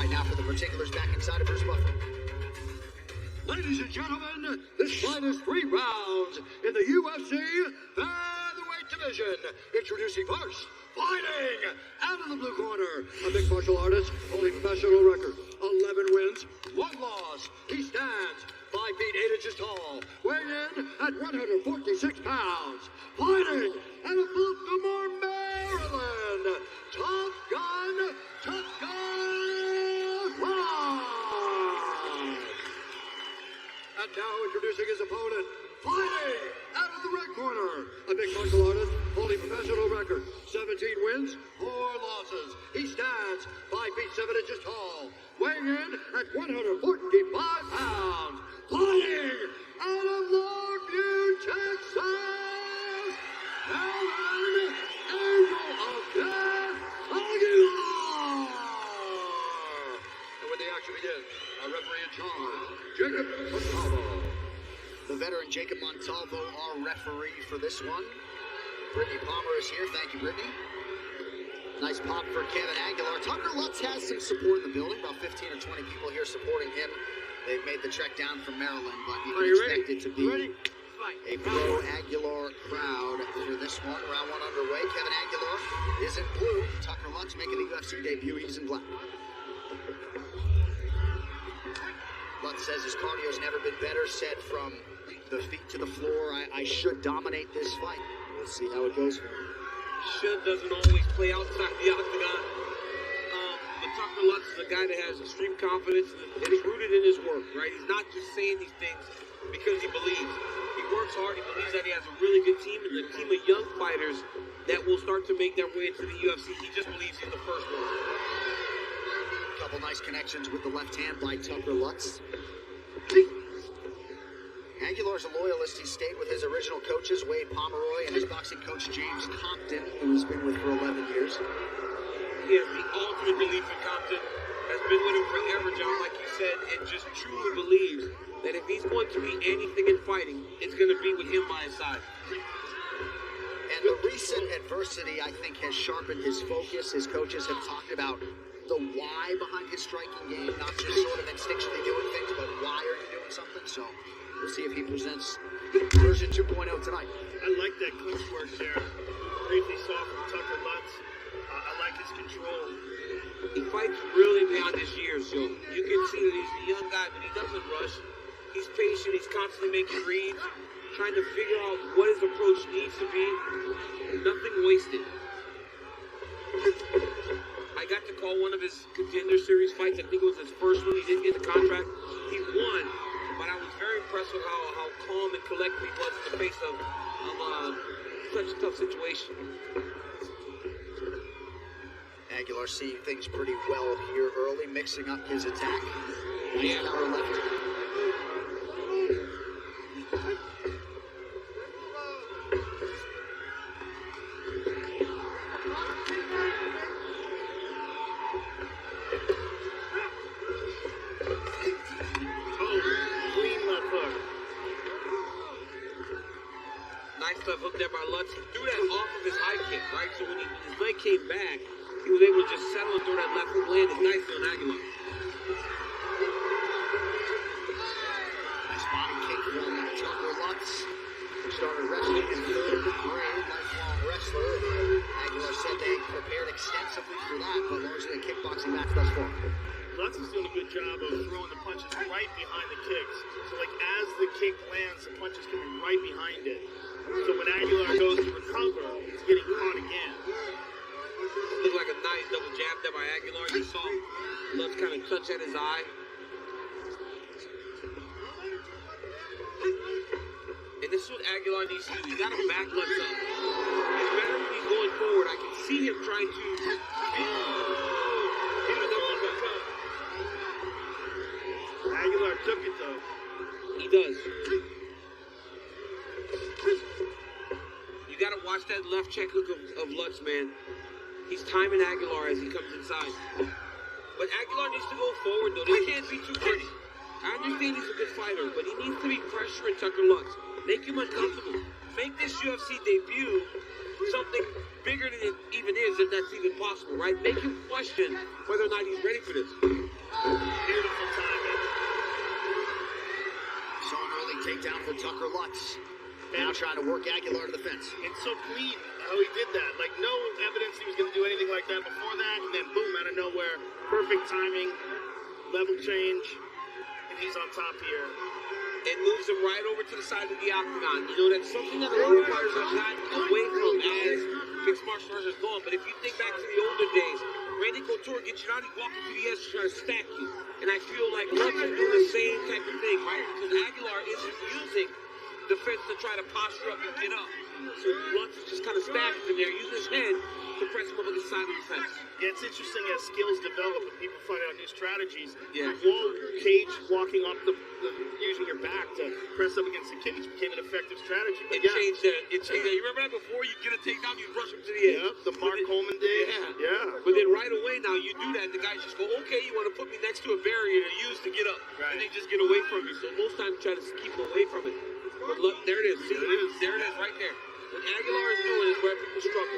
right, now for the particulars back inside of Bruce Buffer. Ladies and gentlemen, this fight is 3 rounds in the UFC featherweight division. Introducing first, fighting out of the blue corner, a mixed martial artist holding professional record, 11 wins, 1 loss. He stands 5 feet 8 inches tall, weighing in at 146 pounds. Fighting out of Baltimore, Maryland, Tough Gun Lutz. And now introducing his opponent, fighting out of the red corner, a mixed martial artist holding professional record, 17 wins, 4 losses. He stands 5 feet 7 inches tall, weighing in at 145 pounds. Fighting out of Longview, Texas, Alan Angel of Death, Aguilar. And when the action begins, our referee in charge, Jacob Montalvo. The veteran Jacob Montalvo, our referee for this one. Brittany Palmer is here. Thank you, Brittany. Nice pop for Kevin Aguilar. Tucker Lutz has some support in the building. About 15 or 20 people here supporting him. They've made the trek down from Maryland, but you can expect it to be a pro-Aguilar crowd for this one. Round 1 underway. Kevin Aguilar is in blue. Tucker Lutz making the UFC debut. He's in black. Lutz says his cardio's never been better. Said from the feet to the floor, I should dominate this fight. We'll see how it goes for him. Should doesn't always play outside the octagon. But Tucker Lutz is a guy that has extreme confidence and is rooted in his work, right? He's not just saying these things because he believes. He works hard. He believes that he has a really good team and a team of young fighters that will start to make their way into the UFC. He just believes he's the first one. Couple nice connections with the left hand by Tucker Lutz. Aguilar's a loyalist. He stayed with his original coaches, Wade Pomeroy, and his boxing coach, James Compton, who he's been with for 11 years. He has the ultimate belief in Compton, has been with him forever, John, like you said, and just truly believes that if he's going to be anything in fighting, it's going to be with him by his side. And the recent adversity, I think, has sharpened his focus. His coaches have talked about the why behind his striking game, not just sort of instinctually doing things, but why are you doing something? So we'll see if he presents version 2.0 tonight. I like that clinch work there. Briefly saw from Tucker Lutz. I like his control. He fights really beyond his years, so you can see that he's a young guy, but he doesn't rush. He's patient. He's constantly making reads, trying to figure out what his approach needs to be. Nothing wasted. I got to call one of his Contender Series fights. I think it was his first one. He didn't get the contract. He won, but I was very impressed with how calm and collected he was in the face of such a tough situation. Aguilar seeing things pretty well here early, mixing up his attack. Yeah. Counter left. Nice stuff hooked there by Lutz. He threw that off of his high kick, right? So when his leg came back, he was able to just settle and throw that left hook, landed nicely on Aguilar. Nice body kick from Tucker Lutz, who started wrestling in third grade, lifelong wrestler. Aguilar said they prepared extensively for that, but largely a kickboxing match thus far. Lutz is doing a good job of throwing the punches right behind the kicks. So like as the kick lands, the punch is coming right behind it. So when Aguilar goes to recover, he's getting caught again. Looked like a nice double jab there by Aguilar. You saw Lutz kind of touch at his eye. And this is what Aguilar needs to do. He's got to back Lutz up. It's better when he's going forward. I can see him trying to hit another uppercut. Aguilar took it though. He does. You got to watch that left check hook of Lutz, man. He's timing Aguilar as he comes inside. But Aguilar needs to go forward, though. They can't be too pretty. I understand he's a good fighter, but he needs to be pressuring Tucker Lutz. Make him uncomfortable. Make this UFC debut something bigger than it even is, if that's even possible, right? Make him question whether or not he's ready for this. Tucker Lutz now trying to work Aguilar to the fence. It's so clean how he did that. Like, no evidence he was going to do anything like that before that, and then boom, out of nowhere, perfect timing, level change, and he's on top here. It moves him right over to the side of the octagon. You know, that's something that a lot of fighters have gotten away from as mixed martial arts is gone. But if you think back to the older days, Randy Couture gets you out, he's walking to the edge to try to stack you. And I feel like Lutz is doing the same type of thing, right? Because Aguilar isn't using the fence to try to posture up and get up. So Lutz is just kind of stacking in there, using his head to press him over the side of the fence. Yeah, it's interesting as skills develop and people find out new strategies. Yeah. Wall cage walking up using your back to press up against the cage became an effective strategy. But It changed that. You remember that before you get a takedown, you rush him to the edge. Yep, the Mark Coleman days. Yeah. But then right away now you do that, the guys just go, okay, you want to put me next to a barrier to use to get up. Right. And they just get away from you. So most times try to keep them away from it. But look, there it is. See, there it is right there. What Aguilar is doing is where people struggle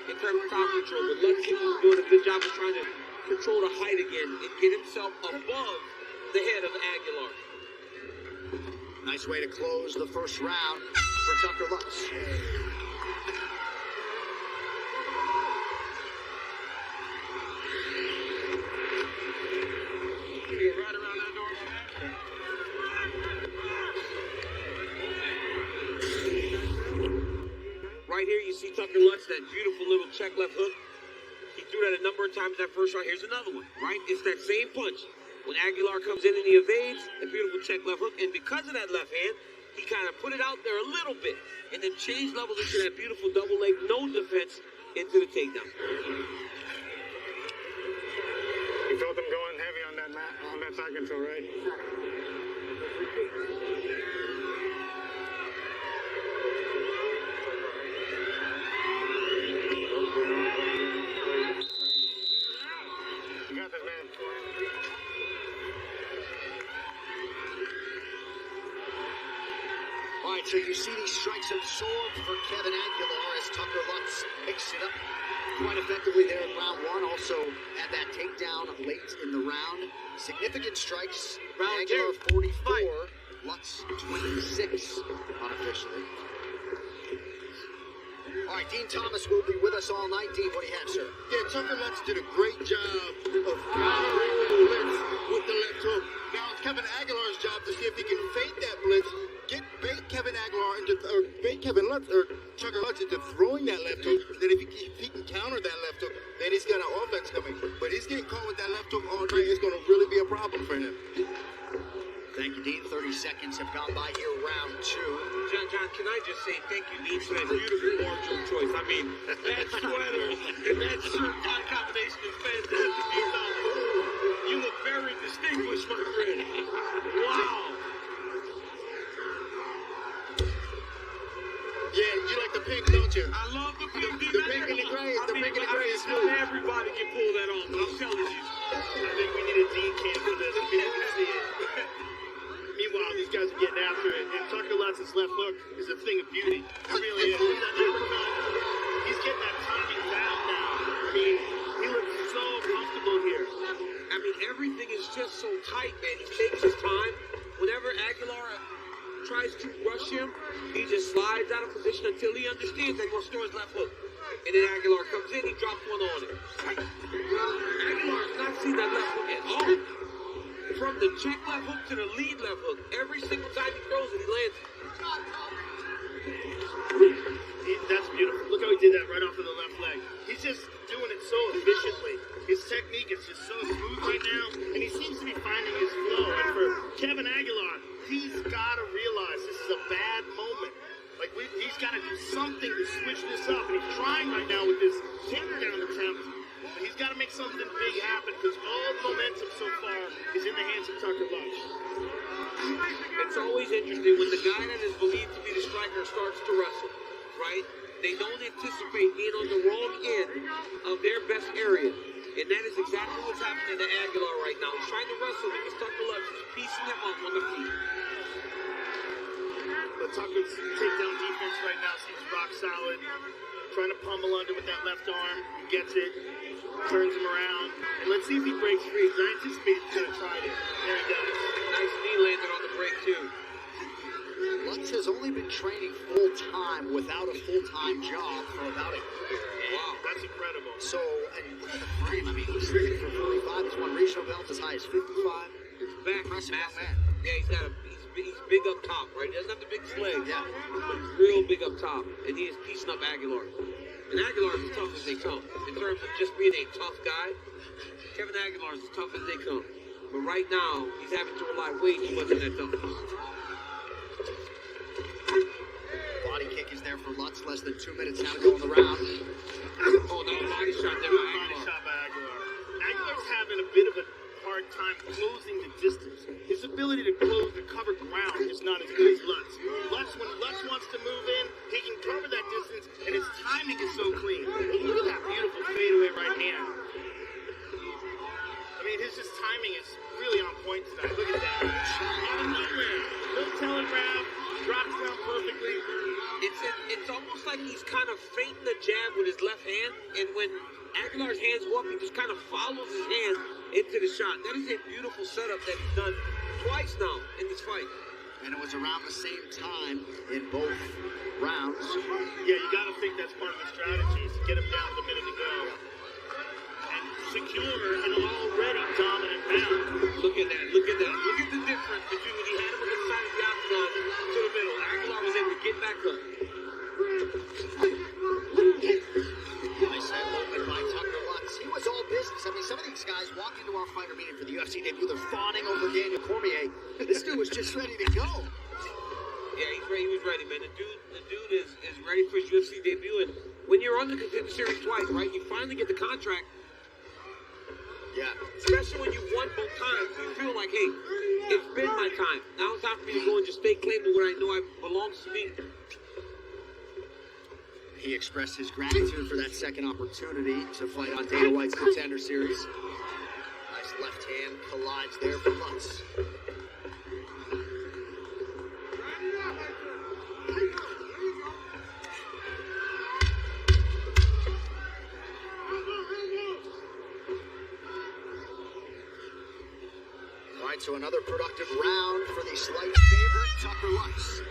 in terms of top control. But Lutz is doing a good job of trying to control the height again and get himself above the head of Aguilar. Nice way to close the first round for Tucker Lutz. Right around that door. Right here, you see Tucker Lutz, that beautiful little check left hook. He threw that a number of times that first round. Here's another one, right? It's that same punch. When Aguilar comes in and he evades, a beautiful check left hook. And because of that left hand, he kind of put it out there a little bit and then changed levels into that beautiful double leg, no defense, into the takedown. You felt him going heavy on that mat, on that side control, right? You got this, man. All right, so you see these strikes absorbed for Kevin Aguilar as Tucker Lutz picks it up quite effectively there in round one. Also had that takedown late in the round. Significant strikes. Round Aguilar two. 44, Lutz 26 unofficially. All right, Dean Thomas will be with us all night. Dean, what do you have, sir? Yeah, Tucker Lutz did a great job of countering the blitz with the left hook. Now it's Kevin Aguilar's job to see if he can fake that blitz, bait Kevin Aguilar into, or bait Kevin Lutz, or Tucker Lutz into throwing that left hook. Then if he can counter that left hook, then he's got an offense coming. But he's getting caught with that left hook all night. It's going to really be a problem for him. Thank you, Dean. 30 seconds have gone by here, round two. John, can I just say thank you, Dean, for that beautiful wardrobe choice. I mean, that sweater and that shirt combination is fantastic. You look very distinguished, my friend. Wow. Yeah, you like the pink, don't you? I love the pink. The pink and the gray. The pink and the gray is Not smooth. everybody can pull that off, but I'm telling you. I think we need a Dean cam for this. We have to see it. Meanwhile, these guys are getting after it, and Tucker Lutz's left hook is a thing of beauty. It really is. That uppercut, he's getting that timing down now. I mean, he looks so comfortable here. I mean, everything is just so tight, man. He takes his time. Whenever Aguilar tries to rush him, he just slides out of position until he understands that he wants to throw his left hook. And then Aguilar comes in, he drops one on him. Aguilar has not seen that left hook at all. From the check left hook to the lead left hook, every single time he throws it, he lands it. That's beautiful. Look how he did that right off of the left leg. He's just doing it so efficiently. His technique is just so smooth right now, and he seems to be finding his flow. And for Kevin Aguilar, he's got to realize this is a bad moment. Like, he's got to do something to switch this up, and he's trying right now with this takedown attempt. But he's got to make something big happen, because all the momentum so far is in the hands of Tucker Lutz. It's always interesting when the guy that is believed to be the striker starts to wrestle, right? They don't anticipate being on the wrong end of their best area. And that is exactly what's happening to Aguilar right now. He's trying to wrestle because Tucker Lutz is piecing him up on the feet. But Tucker's takedown defense right now seems rock solid. Trying to pummel under with that left arm. He gets it. Turns him around. And let's see if he breaks free, because I anticipate he's going to try it. There he does. Nice knee landed on the break, too. Lutz has without a full-time job for about a year. Wow, that's incredible. So, and look at the frame. I mean, he's shooting for 45. He's won regional belts as high as 55. His back is Impressive young massive. man. Yeah, he's big up top, right? He doesn't have the biggest legs. Yeah. But he's real big up top, and he is piecing up Aguilar. And Aguilar is as tough as they come. In terms of just being a tough guy, Kevin Aguilar is as tough as they come. But right now, he's having to rely way too much on that toughness. Body kick is there for Lutz. Less than 2 minutes now to go in the round. Oh, that body shot there by Body Aguilar. shot by Aguilar. Aguilar's having a bit of a hard time closing the distance. His ability to close the cover ground is not as good as Lutz. When Lutz wants to move in, he can cover that distance, and his timing is so clean. Look at that beautiful fadeaway right hand. I mean, his timing is really on point tonight. Look at that. Out of nowhere. No telegraph. Drops down perfectly. It's almost like he's kind of feinting the jab with his left hand, and when Aguilar's hands go up, he just kind of follows his hand into the shot. That is a beautiful setup that he's done twice now in this fight. And it was around the same time in both rounds. Yeah, you got to think that's part of the strategy is to get him down with a minute to go. And secure an already dominant round. Look at that. Look at that. Look at the difference between when he had him on the side of the octagon to the middle. Aguilar was able to get back up. Nice head movement by Tucker Lutz. He was all business. I mean, some of these guys walk into our fighter meeting for the UFC debut, they're fawning over Daniel Cormier. This dude was just ready to go. Yeah, he's ready. He was ready, man. The dude is ready for his UFC debut. And when you're on the Contender Series twice, right, you finally get the contract. Yeah. Especially when you won both times, you feel like, hey, it's been my time. Now it's time for me to go and just stake claim to where I know I belongs to me. He expressed his gratitude for that second opportunity to fight on Dana White's Contender Series. Nice left hand collides there for Lutz. All right, so another productive round for the slight favorite, Tucker Lutz.